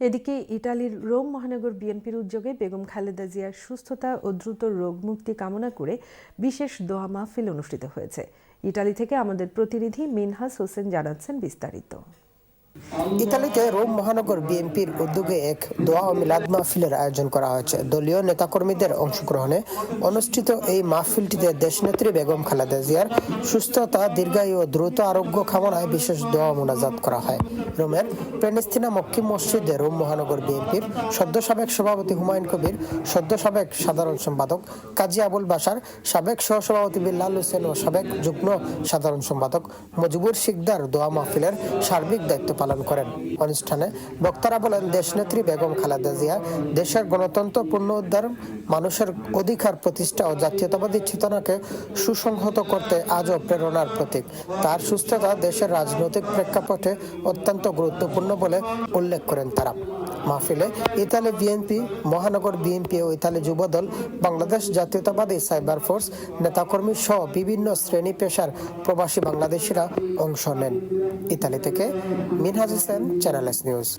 এদিকে ইতালির রোম মহানগর বিএনপির উদ্যোগে বেগম খালেদা জিয়ার সুস্থতা ও দ্রুত রোগ মুক্তি কামনা করে বিশেষ দোয়া মাহফিল অনুষ্ঠিত হয়েছে। ইতালি থেকে আমাদের প্রতিনিধি মিনহাস হোসেন জানাচ্ছেন বিস্তারিত। ইতালিতে রোম মহানগর বিএনপির উদ্যোগে এক দোয়া ও মিলাদ মাহফিলের আয়োজন করা হয়েছে। দলীয় নেতাকর্মীদের অংশগ্রহণে অনুষ্ঠিত এই মাহফিলটিতে দেশনেত্রী বেগম খালেদা জিয়ার সুস্থতা, দীর্ঘায়ু ও দ্রুত আরোগ্য কামনায় বিশেষ দোয়া মোনাজাত করা হয়। রোমের প্রেনেস্তিনা মক্কি মসজিদে রোম মহানগর বিএনপির সদ্য সাবেক সভাপতি হুমায়ুন কবির, সদ্য সাবেক সাধারণ সম্পাদক কাজী আবুল বাশার, সাবেক সহসভাপতি বিল্লাল হোসেন ও সাবেক যুগ্ম সাধারণ সম্পাদক মজিবুর শিকদার দোয়া মাহফিলের সার্বিক দায়িত্ব পালন করেন। অনুষ্ঠানে বক্তারা বলেন, দেশনেত্রী বেগম খালেদা জিয়া দেশের গণতন্ত্র পুনরুদ্ধার, মানুষের অধিকার প্রতিষ্ঠা ও জাতীয়তাবাদী চেতনাকে সুসংহত করতে আজও প্রেরণার প্রতীক। তার সুস্থতা দেশের রাজনৈতিক প্রেক্ষাপটে অত্যন্ত গুরুত্বপূর্ণ বলে উল্লেখ করেন তারা। মাহফিলে ইতালি বিএনপি, মহানগর বিএনপি ও ইতালি যুবদল, বাংলাদেশ জাতীয়তাবাদী সাইবার ফোর্স নেতাকর্মী সহ বিভিন্ন শ্রেণী পেশার প্রবাসী বাংলাদেশিরা অংশ নেন। ইতালি থেকে Minhaj Hossain, channel S news.